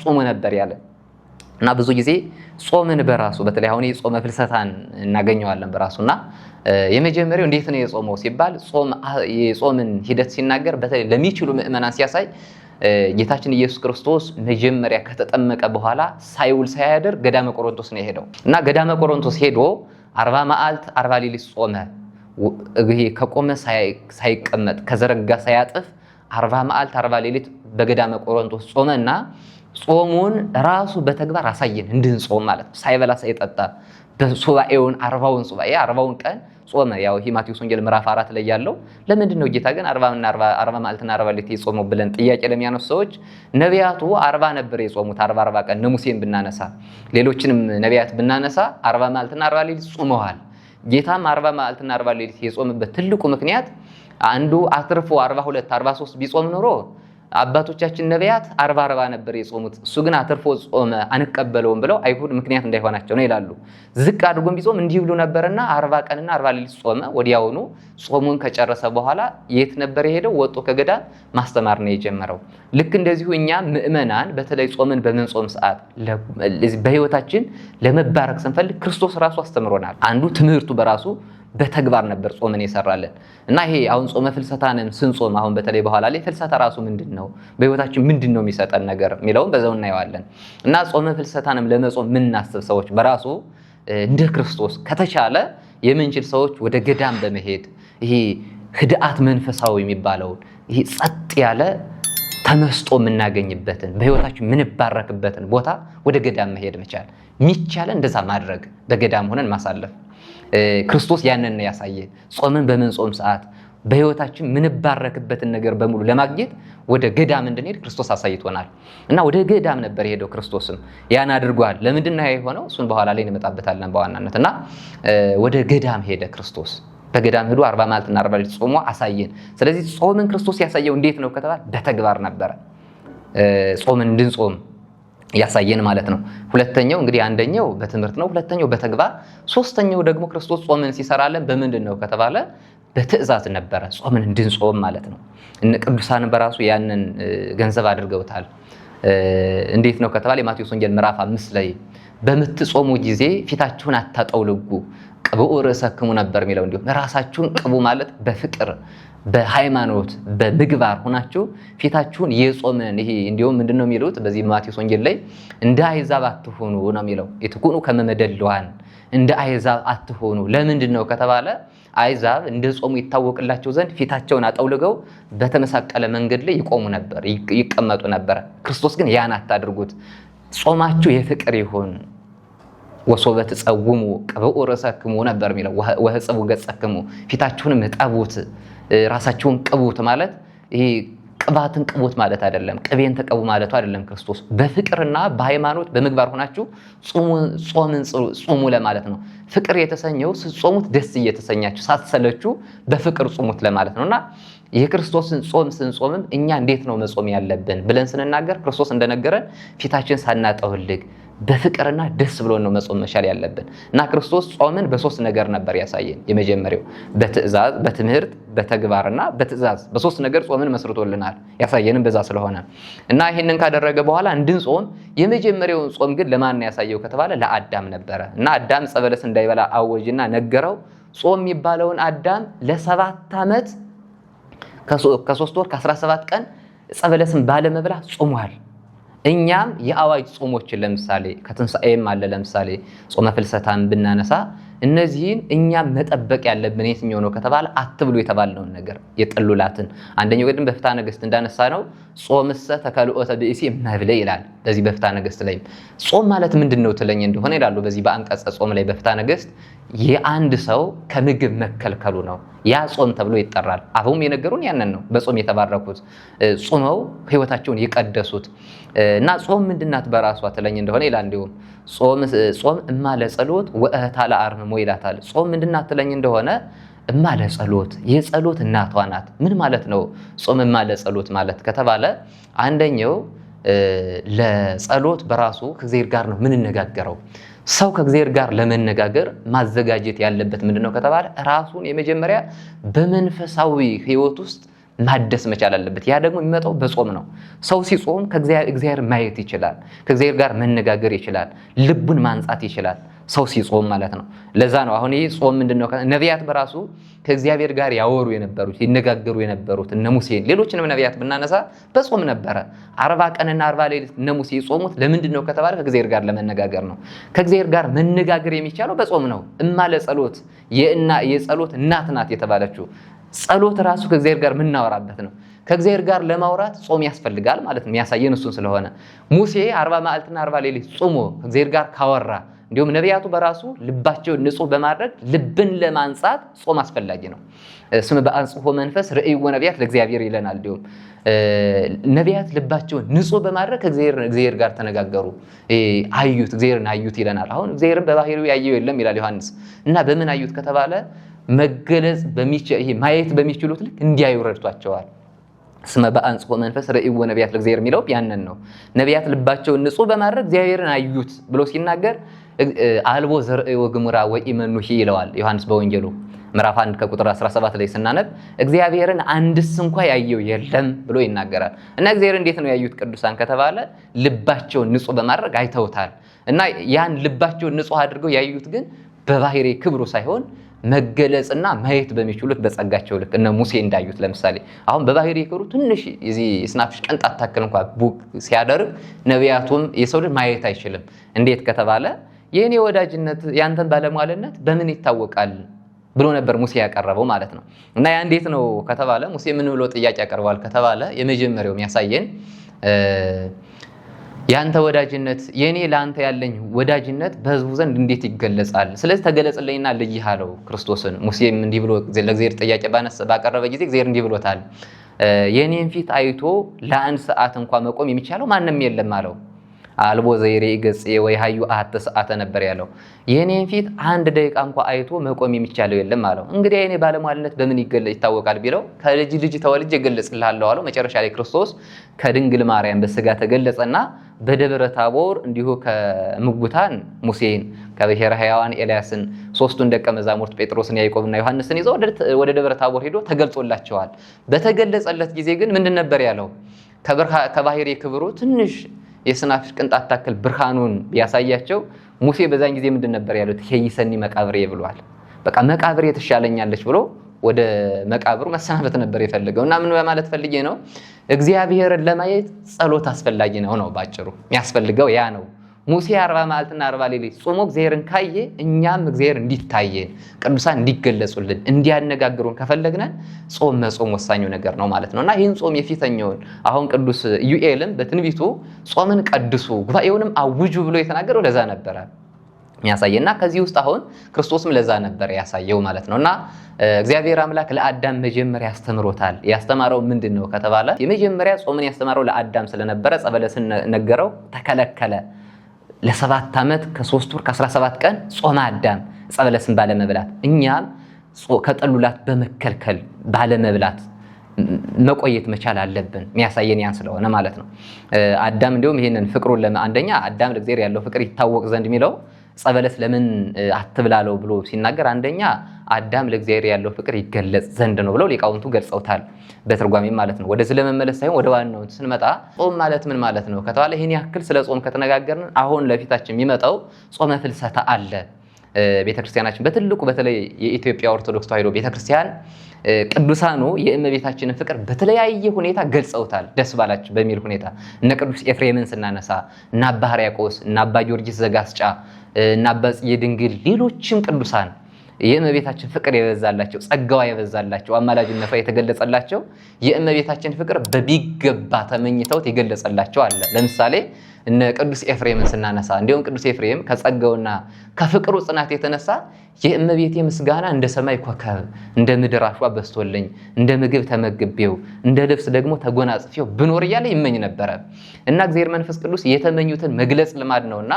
ጾሙ ነበር ያለ እና ብዙ ጊዜ ጾምን በራሱ በተለይ አሁን የጾመ ፍልሰታን እናገኘዋለን በራሱና የመጀመሪያው እንዴት ነው የጾመው ሲባል የጾምን ሂደት ሲናገር በተለይ ለሚችሉ ምእመናን ሲያሳይ ጌታችን ኢየሱስ ክርስቶስ መጀመሪያ ከተጠመቀ በኋላ ሳይውል ሳያድር ገዳመ ቆሮንቶስ ነው የሄደው እና ገዳመ ቆሮንቶስ ሄዶ 40 መዓልት 40 ሌሊት ጾመ። ይሄ ከቆመ ሳይቀመጥ ከዘረጋ ሳያጥፍ 40 መዓልት 40 ሌሊት በገዳመ ቆሮንቶስ ጾመና ጾሙን ራሱ በተግባር አሳየን እንድንጾም ማለት ነው። ሳይበላ ሳይጠጣ በሱባኤውን 40ውን ሱባኤ 40ውን ቀን ጾመ። ያው ይሄ ማቴዎስ ወንጌል ምዕራፍ 4 ላይ ያለው ለምንድን ነው ጌታ ግን 40 መዓልትና 40 ሌሊት የጾመው ብለን ጥያቄ ለሚያነሱ ሰዎች ነቢያቱ 40 ነበር የጾሙት 40 ቀን ሙሴን ብናነሳ ሌሎችንም ነቢያት ብናነሳ 40 መዓልትና 40 ሌሊት ጾመዋል። ጌታም 40 መዓልትና 40 ሌሊት የጾመበት ትልቁ ምክንያት አንዱ አትርፎ 42 43 ቢጾም ኖሮ አባቶቻችን ነቢያት 40 ነበር የጾሙት፣ እሱ ግን አትርፎ ጾመ አንቀበለውም ብለው አይሁድ ምክንያት እንዳይሆናቸው ነው ይላሉ። ዝቅ አድርጎም ቢጾም እንዲህ ብሎ ነበርና 40 ቀንና 40 ሌሊት ጾመ። ወዲያውኑ ጾሙን ከጨረሰ በኋላ የት ነበር የሄደው? ወጥቶ ከገዳም ማስተማር ነው የጀመረው። ልክ እንደዚሁ እኛ ምእመናን በተለይ ጾምን በምንጾም ሰዓት በህይወታችን ለመባረክ ስንፈልግ ክርስቶስ ራሱ አስተምሮናል። አንዱ ትምህርቱ በራሱ በተግባር ነበር ጾምን የሰራለን እና ይሄ አሁን ጾመ ፍልሰታንም ስንጾም አሁን በተለይ በኋላ ላይ ፍልሰታ ራሱ ምንድነው በህይወታችን ምንድነው የሚሰጠን ነገር የሚለውን በዛው እናየዋለን። እና ጾመ ፍልሰታንም ለመጾም ምናስብ ሰዎች በራሱ እንደ ክርስቶስ ከተቻለ የምንችል ሰዎች ወደ ገዳም በመሄድ ይሄ ህድአት መንፈሳዊ የሚባለው ይሄ ጸጥ ያለ ተመስጦ የምናገኝበትን በህይወታችን ምንባረክበትን ቦታ ወደ ገዳም መሄድ መቻል የሚቻለ እንደዛ ማድረግ በገዳም ሆነን ማሳለፍ ክርስቶስ ያንን ያሳየ። ጾምን በምንጾም ሰዓት በህይወታችን ምንባረክበትን ነገር በሙሉ ለማግኘት ወደ ገዳም እንድንሄድ ክርስቶስ አሳይቶናል እና ወደ ገዳም ነበር ሄደው ክርስቶስም ያን አድርጓል። ለምንድን ነው የሆነው? እሱን በኋላ ላይ እንመጣበታለን በዋናነት እና ወደ ገዳም ሄደ ክርስቶስ። በገዳም ሄዶ 40 መዓልትና 40 ሌሊት ጾሞ አሳየን። ስለዚህ ጾምን ክርስቶስ ያሳየው እንዴት ነው ከተባለ በተግባር ነበር ጾምን እንድንጾም ያሳየን ማለት ነው። ሁለተኛው እንግዲህ አንደኛው በትምህርት ነው፣ ሁለተኛው በተግባር፣ ሶስተኛው ደግሞ ክርስቶስ ጾምን ሲሰራለን በምንድን ነው ከተባለ በትእዛዝ ነበረ ጾምን እንድንጾም ማለት ነው። እነ ቅዱሳን በራሱ ያንን ገንዘብ አድርገውታል። እንዴት ነው ከተባለ የማቴዎስ ወንጌል ምዕራፍ 5 ላይ በምትጾሙ ጊዜ ፊታችሁን አታጠውልጉ ቅብኡ ርእሰክሙ ነበር የሚለው። እንዲሁም ራሳችሁን ቅቡ ማለት በፍቅር በሃይማኖት በምግባር ሆናችሁ ፊታችሁን የጾምን ይሄ እንዲሁም ምንድነው የሚሉት በዚህ ማቴዎስ ወንጌል ላይ እንደ አሕዛብ አትሆኑ ነው የሚለው። የትኩኑ ከመመደልዋን እንደ አሕዛብ አትሆኑ። ለምንድን ነው ከተባለ አሕዛብ እንደ ጾሙ ይታወቅላቸው ዘንድ ፊታቸውን አጠውልገው በተመሳቀለ መንገድ ላይ ይቆሙ ነበር፣ ይቀመጡ ነበር። ክርስቶስ ግን ያን አታድርጉት፣ ጾማችሁ የፍቅር ይሁን። ወሶበ ትጸውሙ ቅብኡ ርእሰክሙ ነበር የሚለው። ወህጽቡ ገጸክሙ ፊታችሁንም እጠቡት፣ ራሳችሁን ቅቡት ማለት ይሄ ቅባትን ቅቡት ማለት አይደለም፣ ቅቤን ተቀቡ ማለቱ አይደለም። ክርስቶስ በፍቅርና በሃይማኖት በምግባር ሆናችሁ ጾምን ጾሙ ለማለት ነው። ፍቅር የተሰኘው ስትጾሙት ደስ እየተሰኛችሁ ሳትሰለችሁ በፍቅር ጾሙት ለማለት ነውና የክርስቶስን ጾም ስንጾምም እኛ እንዴት ነው መጾም ያለብን ብለን ስንናገር ክርስቶስ እንደነገረን ፊታችን ሳናጠውልግ በፍቅርና ደስ ብሎን ነው መጾም መቻል ያለብን እና ክርስቶስ ጾምን በሶስት ነገር ነበር ያሳየን። የመጀመሪያው በትእዛዝ በትምህርት በተግባርና በትእዛዝ በሶስት ነገር ጾምን መስርቶልናል። ያሳየንም በዛ ስለሆነ እና ይሄንን ካደረገ በኋላ እንድንጾም የመጀመሪያውን ጾም ግን ለማን ያሳየው ከተባለ ለአዳም ነበረ እና አዳም ዕፀ በለስ እንዳይበላ አወጅና ነገረው። ጾም የሚባለውን አዳም ለ7 ዓመት ከ3 ወር ከ17 ቀን ዕፀ በለስን ባለመብላት ጾሟል። እኛም የአዋጅ ጾሞችን ለምሳሌ ከትንሣኤም አለ ለምሳሌ ጾመ ፍልሰታን ብናነሳ እነዚህን እኛም መጠበቅ ያለብን የትኛው ነው ከተባለ አትብሉ የተባልነውን ነገር የጠሉላትን። አንደኛው ግን በፍትሐ ነገሥት እንዳነሳ ነው ጾምሰ ተከልኦተ ብእሲ መብለ ይላል። በዚህ በፍትሐ ነገሥት ላይ ጾም ማለት ምንድነው ትለኝ እንደሆነ ይላሉ። በዚህ በአንቀጸ ጾም ላይ በፍትሐ ነገሥት የአንድ ሰው ከምግብ መከልከሉ ነው። ያ ጾም ተብሎ ይጠራል። አሁንም የነገሩን ያንን ነው። በጾም የተባረኩት ጾመው ህይወታቸውን የቀደሱት እና ጾም ምንድናት በራሷ ትለኝ እንደሆነ ይላል። እንዲሁም ጾም እማ ለጸሎት ወእህታ ለአርምሞ ይላታል። ጾም ምንድናት ትለኝ እንደሆነ እማ ለጸሎት የጸሎት እናቷ ናት። ምን ማለት ነው ጾም እማ ለጸሎት ማለት ከተባለ አንደኛው ለጸሎት በራሱ ከእግዚአብሔር ጋር ነው የምንነጋገረው። ሰው ከእግዚአብሔር ጋር ለመነጋገር ማዘጋጀት ያለበት ምንድነው ከተባለ ራሱን የመጀመሪያ በመንፈሳዊ ሕይወት ውስጥ ማደስ መቻል አለበት። ያ ደግሞ የሚመጣው በጾም ነው። ሰው ሲጾም ከእግዚአብሔር ማየት ይችላል፣ ከእግዚአብሔር ጋር መነጋገር ይችላል፣ ልቡን ማንጻት ይችላል። ሰው ሲጾም ማለት ነው። ለዛ ነው አሁን ይህ ጾም ምንድነው ነቢያት በራሱ ከእግዚአብሔር ጋር ያወሩ የነበሩት ይነጋገሩ የነበሩት እነ ሙሴን ሌሎችንም ነቢያት ብናነሳ በጾም ነበረ። 40 ቀንና 40 ሌሊት እነ ሙሴ የጾሙት ለምንድነው ከተባለ ከእግዚአብሔር ጋር ለመነጋገር ነው። ከእግዚአብሔር ጋር መነጋገር የሚቻለው በጾም ነው። ለጸሎት የጸሎት እናት ናት የተባለችው ጸሎት ራሱ ከእግዚአብሔር ጋር የምናወራበት ነው። ከእግዚአብሔር ጋር ለማውራት ጾም ያስፈልጋል ማለት ነው። የሚያሳየን እሱን ስለሆነ ሙሴ 40 መዓልትና 40 ሌሊት ጾሞ ከእግዚአብሔር ጋር ካወራ እንዲሁም ነቢያቱ በራሱ ልባቸውን ንጹህ በማድረግ ልብን ለማንጻት ጾም አስፈላጊ ነው። ስም በአንጽሖ መንፈስ ርእይዎ ነቢያት ለእግዚአብሔር ይለናል። እንዲሁም ነቢያት ልባቸውን ንጹህ በማድረግ ከእግዚአብሔር ጋር ተነጋገሩ፣ አዩት፣ እግዚአብሔርን አዩት ይለናል። አሁን እግዚአብሔርን በባህሪው ያየው የለም ይላል ዮሐንስ። እና በምን አዩት ከተባለ መገለጽ ማየት በሚችሉት ልክ እንዲያዩ ረድቷቸዋል። ስመ በአንጽሖ መንፈስ ርእይዎ ነቢያት ለእግዚአብሔር የሚለው ያንን ነው። ነቢያት ልባቸውን ንጹህ በማድረግ እግዚአብሔርን አዩት ብሎ ሲናገር አልቦ ዘርእዮ ግሙራ ወኢመኑሂ ይለዋል ዮሐንስ በወንጌሉ ምዕራፍ 1 ከቁጥር 17 ላይ ስናነብ እግዚአብሔርን አንድስ እንኳ ያየው የለም ብሎ ይናገራል። እና እግዚአብሔር እንዴት ነው ያዩት ቅዱሳን ከተባለ ልባቸውን ንጹህ በማድረግ አይተውታል። እና ያን ልባቸውን ንጹህ አድርገው ያዩት ግን በባህሪ ክብሩ ሳይሆን መገለጽና ማየት በሚችሉት በጸጋቸው ልክ እነ ሙሴ እንዳዩት። ለምሳሌ አሁን በባህሪ ክብሩ ትንሽ እዚህ ስናፍሽ ቅንጣት ታክል እንኳን ቡቅ ሲያደርግ ነቢያቱም የሰው ልጅ ማየት አይችልም። እንዴት ከተባለ የኔ ወዳጅነት ያንተን ባለሟልነት በምን ይታወቃል ብሎ ነበር ሙሴ ያቀረበው ማለት ነው። እና ያ እንዴት ነው ከተባለ ሙሴ ምን ብሎ ጥያቄ ያቀርባል ከተባለ የመጀመሪያው የሚያሳየን ያንተ ወዳጅነት የኔ ላንተ ያለኝ ወዳጅነት በሕዝቡ ዘንድ እንዴት ይገለጻል? ስለዚህ ተገለጽልኝና ልይህ አለው ክርስቶስን። ሙሴም እንዲህ ብሎ ለእግዚአብሔር ጥያቄ ባቀረበ ጊዜ እግዚአብሔር እንዲህ ብሎታል፣ የኔን ፊት አይቶ ለአንድ ሰዓት እንኳን መቆም የሚቻለው ማንም የለም አለው። አልቦ ዘይሬ ገጽ ወይ ሀዩ አሐተ ሰዓተ ነበር ያለው። የኔን ፊት አንድ ደቂቃ እንኳን አይቶ መቆም የሚቻለው የለም አለው። እንግዲህ የኔ ባለሟልነት በምን ይታወቃል ቢለው ከልጅ ልጅ ተወልጄ እገለጽልሃለሁ አለው። መጨረሻ ላይ ክርስቶስ ከድንግል ማርያም በስጋ ተገለጸና በደብረ ታቦር እንዲሁ ከምጉታን ሙሴን ከብሔረ ሕያዋን ኤልያስን ሶስቱን ደቀ መዛሙርት ጴጥሮስን ያዕቆብና ዮሐንስን ይዘው ወደ ደብረ ታቦር ሄዶ ተገልጾላቸዋል። በተገለጸለት ጊዜ ግን ምንድን ነበር ያለው? ከባህሪ ክብሩ ትንሽ የስናፍጭ ቅንጣት ታክል ብርሃኑን ቢያሳያቸው ሙሴ በዛን ጊዜ ምንድን ነበር ያሉት? ሄይሰኒ መቃብሬ ብሏል። በቃ መቃብሬ ትሻለኛለች ብሎ ወደ መቃብሩ መሰናበት ነበር የፈለገው። እና ምን በማለት ፈልጌ ነው? እግዚአብሔርን ለማየት ጸሎት አስፈላጊ ነው ባጭሩ የሚያስፈልገው ያ ነው። ሙሴ 40 መዓልትና 40 ሌሊት ጾሞ እግዚአብሔርን ካየ እኛም እግዚአብሔር እንዲታየን ቅዱሳን እንዲገለጹልን እንዲያነጋግሩን ከፈለግነን ጾም መጾም ወሳኙ ነገር ነው ማለት ነው። እና ይህን ጾም የፊተኛውን አሁን ቅዱስ ኢዩኤልም በትንቢቱ ጾምን ቀድሱ ጉባኤውንም አውጁ ብሎ የተናገረው ለዛ ነበረ የሚያሳየና ከዚህ ውስጥ አሁን ክርስቶስም ለዛ ነበር ያሳየው ማለት ነው። እና እግዚአብሔር አምላክ ለአዳም መጀመሪያ ያስተምሮታል። ያስተማረው ምንድነው ከተባለ የመጀመሪያ ጾምን ያስተማረው ለአዳም ስለነበረ ዕፀ በለስን ነገረው፣ ተከለከለ። ለ7 ዓመት ከ3 ወር ከ17 ቀን ጾመ አዳም ዕፀ በለስን ባለመብላት፣ እኛም ከጠሉላት በመከልከል ባለመብላት መቆየት መቻል አለብን። የሚያሳየን ያን ስለሆነ ማለት ነው። አዳም እንዲሁም ይሄንን ፍቅሩን አንደኛ አዳም ለእግዚአብሔር ያለው ፍቅር ይታወቅ ዘንድ የሚለው ዕፀ በለስ ለምን አትብላለው ብሎ ሲናገር አንደኛ አዳም ለእግዚአብሔር ያለው ፍቅር ይገለጽ ዘንድ ነው ብለው ሊቃውንቱ ገልጸውታል በትርጓሜ ማለት ነው። ወደዚህ ለመመለስ ሳይሆን ወደ ዋናው ስንመጣ ጾም ማለት ምን ማለት ነው ከተባለ ይሄን ያክል ስለ ጾም ከተነጋገርን አሁን ለፊታችን የሚመጣው ጾመ ፍልሰታ አለ። ቤተክርስቲያናችን በትልቁ በተለይ የኢትዮጵያ ኦርቶዶክስ ተዋሕዶ ቤተክርስቲያን ቅዱሳኑ የእመቤታችንን ፍቅር በተለያየ ሁኔታ ገልጸውታል። ደስ ባላችሁ በሚል ሁኔታ እነ ቅዱስ ኤፍሬምን ስናነሳ እና አባ ሕርያቆስ እና አባ ጊዮርጊስ ዘጋስጫ እና አባ ጽጌ ድንግል ሌሎችም ቅዱሳን የእመቤታችን ፍቅር የበዛላቸው ጸጋዋ የበዛላቸው አማላጅነቷ የተገለጸላቸው የእመቤታችን ፍቅር በቢገባ ተመኝተውት የገለጸላቸው አለ። ለምሳሌ እነ ቅዱስ ኤፍሬምን ስናነሳ እንዲሁም ቅዱስ ኤፍሬም ከጸጋውና ከፍቅሩ ጽናት የተነሳ የእመቤቴ ምስጋና እንደ ሰማይ ኮከብ እንደ ምድር አሸዋ በስቶልኝ እንደ ምግብ ተመግቤው እንደ ልብስ ደግሞ ተጎናጽፌው ብኖር እያለ ይመኝ ነበረ እና እግዚአብሔር መንፈስ ቅዱስ የተመኙትን መግለጽ ልማድ ነውና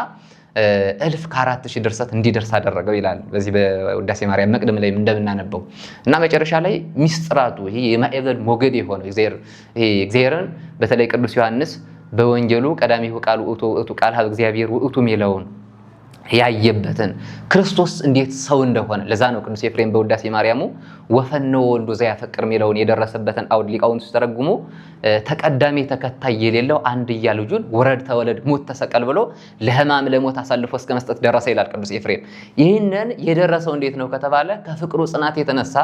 1000 ድርሰት እንዲደርስ አደረገው ይላል በዚህ በውዳሴ ማርያም መቅደም ላይ እንደምናነበው እና መጨረሻ ላይ ሚስጥራቱ ይሄ የማዕበል ሞገድ የሆነው እግዚአብሔርን በተለይ ቅዱስ ዮሐንስ በወንጌሉ ቀዳሚሁ ቃል ውእቱ ቃል ሀበ እግዚአብሔር ውእቱ የሚለውን ያየበትን ክርስቶስ እንዴት ሰው እንደሆነ ለዛ ነው ቅዱስ ኤፍሬም በውዳሴ ማርያሙ ወፈነወ ወልዶ ዘያፈቅር የሚለውን የደረሰበትን አውድ ሊቃውንቱ ሲተረጉሙ ተቀዳሚ ተከታይ የሌለው አንድያ ልጁን ወረድ ተወለድ ሞት ተሰቀል ብሎ ለሕማም ለሞት አሳልፎ እስከ መስጠት ደረሰ ይላል ቅዱስ ኤፍሬም። ይህንን የደረሰው እንዴት ነው ከተባለ ከፍቅሩ ጽናት የተነሳ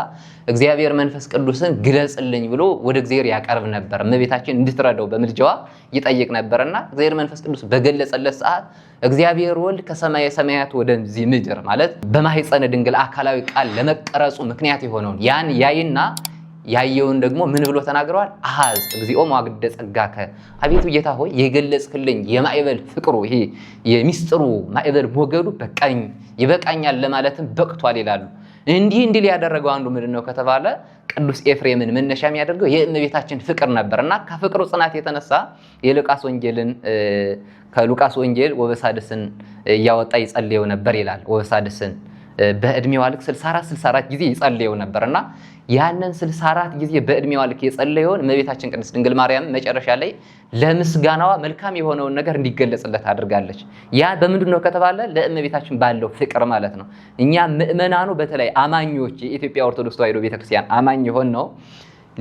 እግዚአብሔር መንፈስ ቅዱስን ግለጽልኝ ብሎ ወደ እግዚአብሔር ያቀርብ ነበር። እመቤታችን እንድትረዳው በምልጃዋ ይጠይቅ ነበርና እግዚአብሔር መንፈስ ቅዱስ በገለጸለት ሰዓት እግዚአብሔር ወልድ ከሰማየ ሰማያት ወደዚህ ምድር ማለት በማህፀነ ድንግል አካላዊ ቃል ለመቀረጹ ምክንያት የሆነውን ያን ያይና ያየውን ደግሞ ምን ብሎ ተናግሯል? አሃዝ እግዚኦ መዋግደ ጸጋከ፣ አቤቱ ጌታ ሆይ የገለጽክልኝ የማዕበል ፍቅሩ ይሄ የሚስጥሩ ማዕበል ሞገዱ በቃኝ ይበቃኛል ለማለትም በቅቷል ይላሉ። እንዲህ ያደረገው አንዱ ምንድነው ከተባለ ቅዱስ ኤፍሬምን መነሻ የሚያደርገው የእመቤታችን ፍቅር ነበርና ከፍቅሩ ጽናት የተነሳ የሉቃስ ወንጌልን ከሉቃስ ወንጌል ወበሳድስን እያወጣ ይጸልየው ነበር ይላል። ወበሳድስን በእድሜዋ ልክ 64 ጊዜ ይጸልየው ነበርና ያንን 64 ጊዜ በእድሜዋ ልክ የጸለየውን እመቤታችን ቅድስት ድንግል ማርያም መጨረሻ ላይ ለምስጋናዋ መልካም የሆነውን ነገር እንዲገለጽለት አድርጋለች። ያ በምንድነው ከተባለ ለእመቤታችን ባለው ፍቅር ማለት ነው። እኛ ምእመናኑ በተለይ አማኞች የኢትዮጵያ ኦርቶዶክስ ተዋሕዶ ቤተክርስቲያን አማኝ የሆን ነው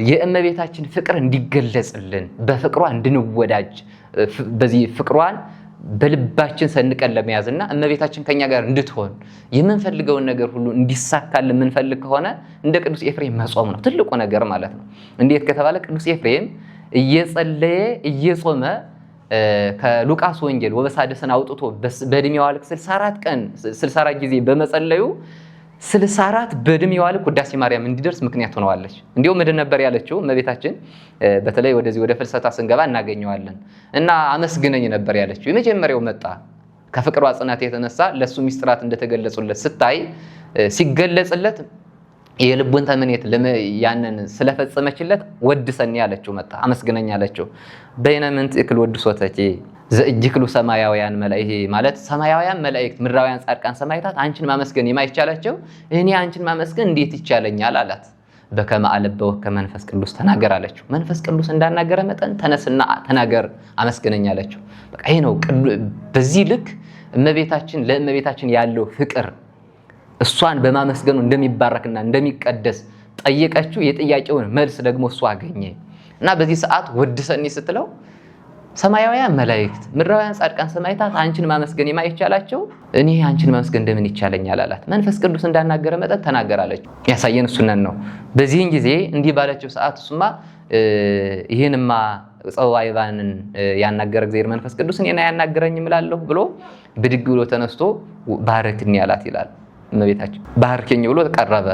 የእመቤታችን ፍቅር እንዲገለጽልን በፍቅሯ እንድንወዳጅ በዚህ ፍቅሯን በልባችን ሰንቀን ለመያዝና እመቤታችን ከኛ ጋር እንድትሆን የምንፈልገውን ነገር ሁሉ እንዲሳካልን የምንፈልግ ከሆነ እንደ ቅዱስ ኤፍሬም መጾም ነው ትልቁ ነገር ማለት ነው። እንዴት ከተባለ ቅዱስ ኤፍሬም እየጸለየ እየጾመ ከሉቃስ ወንጌል ወበሳድስን አውጥቶ በእድሜዋ ልክ 64 ጊዜ በመጸለዩ 64 በእድሜዋ ልክ ውዳሴ ማርያም እንዲደርስ ምክንያት ሆነዋለች። እንዲሁም ምንድን ነበር ያለችው እመቤታችን? በተለይ ወደዚህ ወደ ፍልሰታ ስንገባ እናገኘዋለን እና አመስግነኝ ነበር ያለችው። የመጀመሪያው መጣ ከፍቅሯ ጽናት የተነሳ ለሱ ሚስጥራት እንደተገለጹለት ስታይ ሲገለጽለት የልቡን ተመኔት ያንን ስለፈጸመችለት ወድሰኝ ያለችው መጣ አመስግነኝ ያለችው። በይነምንት እክል ወድሶተኪ ዘእጅክሉ ሰማያውያን መላእክት ማለት ሰማያውያን መላእክት ምድራውያን ጻድቃን ሰማዕታት አንቺን ማመስገን የማይቻላቸው እኔ አንቺን ማመስገን እንዴት ይቻለኛል አላት። በከመ አለበወ ከመንፈስ ቅዱስ ተናገር አለችው። መንፈስ ቅዱስ እንዳናገረ መጠን ተነስና ተናገር አመስግነኝ አለችው። በቃ ይሄ ነው በዚህ ልክ ለእመቤታችን ያለው ፍቅር እሷን በማመስገኑ እንደሚባረክና እንደሚቀደስ ጠየቀችው። የጥያቄውን መልስ ደግሞ እሷ አገኘ እና በዚህ ሰዓት ወድሰኒ ስትለው ሰማያውያን መላእክት ምድራውያን ጻድቃን ሰማዕታት አንቺን ማመስገን የማይቻላቸው እኔ አንቺን ማመስገን እንደምን ይቻለኛል አላት። መንፈስ ቅዱስ እንዳናገረ መጠን ተናገራለች። ያሳየን እሱነን ነው። በዚህን ጊዜ እንዲህ ባለችው ሰዓት እሱማ ይሄንማ ጸዋይባንን ያናገረ እግዚአብሔር መንፈስ ቅዱስ እኔን አያናገረኝም እላለሁ ብሎ ብድግ ብሎ ተነስቶ ባርክኝ አላት ይላል። እመቤታችን ባርክኝ ብሎ ተቀረበ።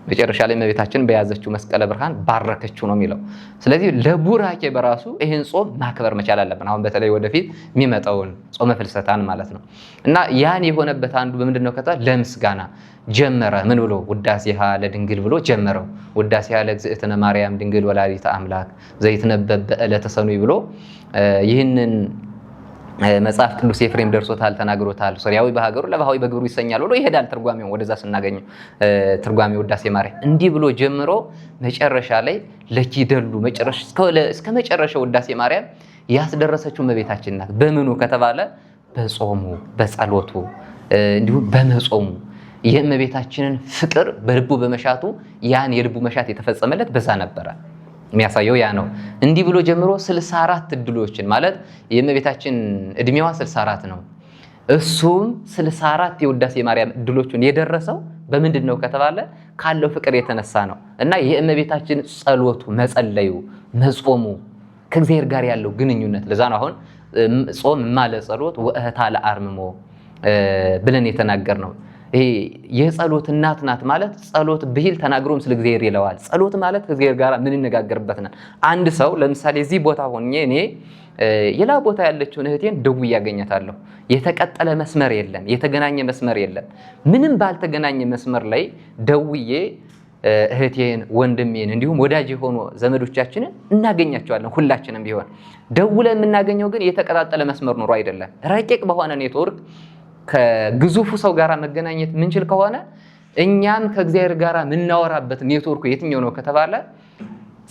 መጨረሻ ላይ እመቤታችን በያዘችው መስቀለ ብርሃን ባረከችው ነው የሚለው። ስለዚህ ለቡራኬ በራሱ ይሄን ጾም ማክበር መቻል አለብን። አሁን በተለይ ወደፊት የሚመጣውን ጾመ ፍልሰታን ማለት ነው እና ያን የሆነበት አንዱ በምንድነው ከተባለ ለምስጋና ጀመረ። ምን ብሎ ውዳሴሃ ለድንግል ብሎ ጀመረው። ውዳሴሃ ለእግዝእትነ ማርያም ድንግል ወላዲተ አምላክ ዘይትነበብ በዕለተ ሰኑይ ብሎ ይህንን መጽሐፍ ቅዱስ ኤፍሬም ደርሶታል ተናግሮታል። ሶርያዊ በሀገሩ ለባሃዊ በግብሩ ይሰኛል ብሎ ይሄዳል። ትርጓሜው ወደዛ ስናገኘው ትርጓሜው ውዳሴ ማርያም እንዲህ ብሎ ጀምሮ መጨረሻ ላይ ለኪደሉ እስከ መጨረሻው ውዳሴ ማርያም ያስደረሰችው እመቤታችን ናት። በምኑ ከተባለ በጾሙ በጸሎቱ እንዲሁም በመጾሙ የእመቤታችንን ፍቅር በልቡ በመሻቱ ያን የልቡ መሻት የተፈጸመለት በዛ ነበረ። የሚያሳየው ያ ነው። እንዲህ ብሎ ጀምሮ 64 እድሎችን ማለት የእመቤታችን እድሜዋ 64 ነው። እሱም 64 የውዳሴ ማርያም እድሎችን የደረሰው በምንድን ነው ከተባለ ካለው ፍቅር የተነሳ ነው እና የእመቤታችን ጸሎቱ፣ መጸለዩ፣ መጾሙ ከእግዚአብሔር ጋር ያለው ግንኙነት ለዛ ነው አሁን ጾም ማለት ጸሎት ወእህታ ለአርምሞ ብለን የተናገርነው። ይሄ የጸሎት እናት ናት ማለት ጸሎት ብሂል ተናግሮም ስለ እግዚአብሔር ይለዋል። ጸሎት ማለት ከእግዚአብሔር ጋር ምን እንነጋገርበት ነው። አንድ ሰው ለምሳሌ እዚህ ቦታ ሆኜ እኔ የላ ቦታ ያለችውን እህቴን ደውዬ ያገኛታለሁ። የተቀጠለ መስመር የለም፣ የተገናኘ መስመር የለም። ምንም ባልተገናኘ መስመር ላይ ደውዬ እህቴን፣ ወንድሜን እንዲሁም ወዳጅ የሆኑ ዘመዶቻችንን እናገኛቸዋለን። ሁላችንም ቢሆን ደውለን የምናገኘው ግን የተቀጣጠለ መስመር ኑሮ አይደለም። ረቂቅ በሆነ ኔትወርክ ከግዙፉ ሰው ጋር መገናኘት ምንችል ከሆነ እኛም ከእግዚአብሔር ጋር የምናወራበት ኔትወርኩ የትኛው ነው ከተባለ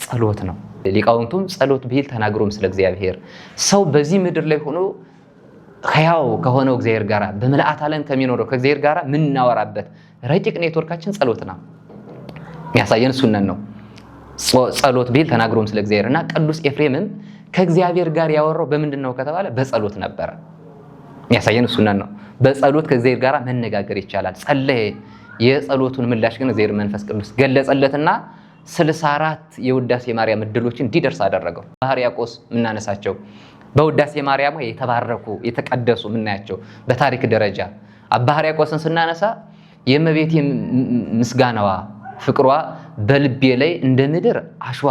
ጸሎት ነው። ሊቃውንቱም ጸሎት ብሂል ተናግሮም ስለ እግዚአብሔር ሰው በዚህ ምድር ላይ ሆኖ ሕያው ከሆነው እግዚአብሔር ጋር በመላእክት ዓለም ከሚኖረው ከእግዚአብሔር ጋር ምናወራበት ረቂቅ ኔትወርካችን ጸሎት ነው የሚያሳየን ሱነን ነው። ጸሎት ብሂል ተናግሮም ስለ እግዚአብሔርና ቅዱስ ኤፍሬምም ከእግዚአብሔር ጋር ያወራው በምንድነው ከተባለ በጸሎት ነበር። የሚያሳየን ሱነን ነው። በጸሎት ከእግዚአብሔር ጋር መነጋገር ይቻላል። ጸለየ። የጸሎቱን ምላሽ ግን እግዚአብሔር መንፈስ ቅዱስ ገለጸለትና 64 የውዳሴ ማርያም እድሎችን እንዲደርስ አደረገው። ሕርያቆስ ምናነሳቸው በውዳሴ ማርያም የተባረኩ የተቀደሱ ምናያቸው በታሪክ ደረጃ አባ ሕርያቆስን ስናነሳ የእመቤቴ ምስጋናዋ ፍቅሯ በልቤ ላይ እንደ ምድር አሸዋ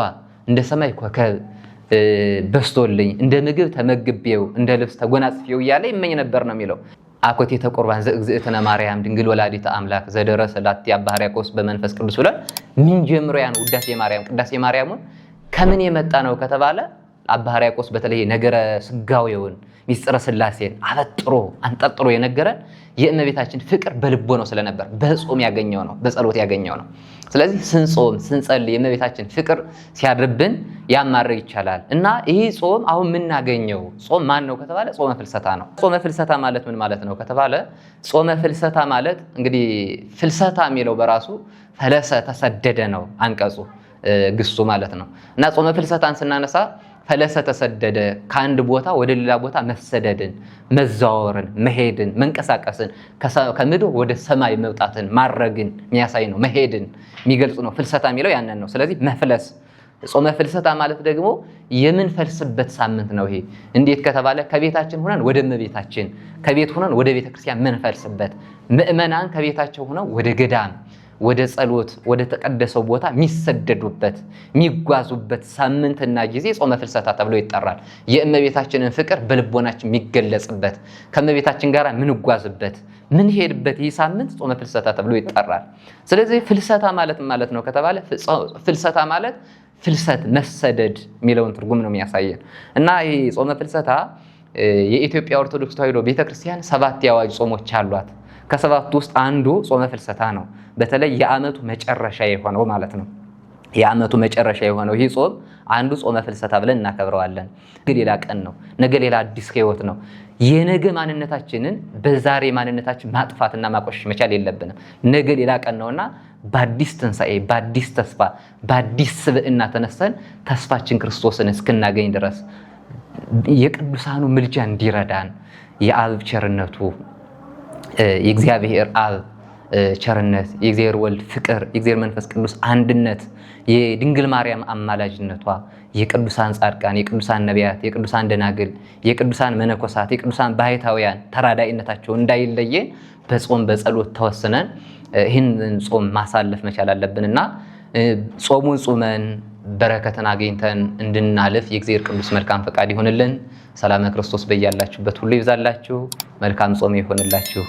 እንደ ሰማይ ኮከብ በስቶልኝ እንደ ምግብ ተመግቤው እንደ ልብስ ተጎናጽፌው እያለ ይመኝ ነበር ነው የሚለው። አኮቴተ ቁርባን ዘእግዝእትነ ማርያም ድንግል ወላዲተ አምላክ ዘደረሰ ላቲ አባ ሕርያቆስ በመንፈስ ቅዱስ ብለን ምን ጀምሮ ያን ውዳሴ ማርያም ቅዳሴ ማርያሙን ከምን የመጣ ነው ከተባለ አባ ሕርያቆስ በተለይ ነገረ ስጋዌውን ሚስጥረ ሥላሴን አበጥሮ አንጠጥሮ የነገረን የእመቤታችን ፍቅር በልቦ ነው ስለነበር በጾም ያገኘው ነው በጸሎት ያገኘው ነው። ስለዚህ ስንጾም ስንጸልይ የእመቤታችን ፍቅር ሲያድርብን ያማረግ ይቻላል እና ይሄ ጾም አሁን የምናገኘው ጾም ማን ነው ከተባለ ጾመ ፍልሰታ ነው። ጾመ ፍልሰታ ማለት ምን ማለት ነው ከተባለ ጾመ ፍልሰታ ማለት እንግዲህ ፍልሰታ የሚለው በራሱ ፈለሰ ተሰደደ ነው አንቀጹ ግሱ ማለት ነው እና ጾመ ፍልሰታን ስናነሳ ፈለሰ ተሰደደ ከአንድ ቦታ ወደ ሌላ ቦታ መሰደድን መዛወርን መሄድን መንቀሳቀስን ከምድር ወደ ሰማይ መውጣትን ማረግን የሚያሳይ ነው። መሄድን የሚገልጽ ነው ፍልሰታ የሚለው ያንን ነው። ስለዚህ መፍለስ ጾመ ፍልሰታ ማለት ደግሞ የምንፈልስበት ሳምንት ነው። ይሄ እንዴት ከተባለ ከቤታችን ሆነን ወደ እመቤታችን ከቤት ሆነን ወደ ቤተክርስቲያን ምንፈልስበት ምእመናን ከቤታቸው ሆነው ወደ ገዳም ወደ ጸሎት ወደ ተቀደሰው ቦታ የሚሰደዱበት የሚጓዙበት ሳምንትና ጊዜ ጾመ ፍልሰታ ተብሎ ይጠራል። የእመቤታችንን ፍቅር በልቦናችን የሚገለጽበት ከእመቤታችን ጋር ምንጓዝበት ምንሄድበት ይህ ሳምንት ጾመ ፍልሰታ ተብሎ ይጠራል። ስለዚህ ፍልሰታ ማለት ነው ከተባለ ፍልሰታ ማለት ፍልሰት መሰደድ የሚለውን ትርጉም ነው የሚያሳየን እና ይህ ጾመ ፍልሰታ የኢትዮጵያ ኦርቶዶክስ ተዋሕዶ ቤተክርስቲያን 7 የአዋጅ ጾሞች አሏት። ከሰባቱ ውስጥ አንዱ ጾመ ፍልሰታ ነው። በተለይ የዓመቱ መጨረሻ የሆነው ማለት ነው። የዓመቱ መጨረሻ የሆነው ይህ ጾም አንዱ ጾመ ፍልሰታ ብለን እናከብረዋለን። ነገ ሌላ ቀን ነው። ነገ ሌላ አዲስ ሕይወት ነው። የነገ ማንነታችንን በዛሬ ማንነታችን ማጥፋትና ማቆሸሽ መቻል የለብንም። ነገ ሌላ ቀን ነውና በአዲስ ትንሣኤ በአዲስ ተስፋ በአዲስ ስብዕና ተነስተን ተስፋችን ክርስቶስን እስክናገኝ ድረስ የቅዱሳኑ ምልጃ እንዲረዳን የአብ ቸርነቱ የእግዚአብሔር አብ ቸርነት የእግዚአብሔር ወልድ ፍቅር የእግዚአብሔር መንፈስ ቅዱስ አንድነት የድንግል ማርያም አማላጅነቷ የቅዱሳን ጻድቃን የቅዱሳን ነቢያት የቅዱሳን ደናግል የቅዱሳን መነኮሳት የቅዱሳን ባሕታውያን ተራዳኢነታቸው እንዳይለየን በጾም በጸሎት ተወስነን ይህንን ጾም ማሳለፍ መቻል አለብንና ጾሙን ጾመን በረከትን አግኝተን እንድናልፍ የእግዚአብሔር ቅዱስ መልካም ፈቃድ ይሆንልን። ሰላም ክርስቶስ በያላችሁበት ሁሉ ይብዛላችሁ። መልካም ጾም ይሆንላችሁ።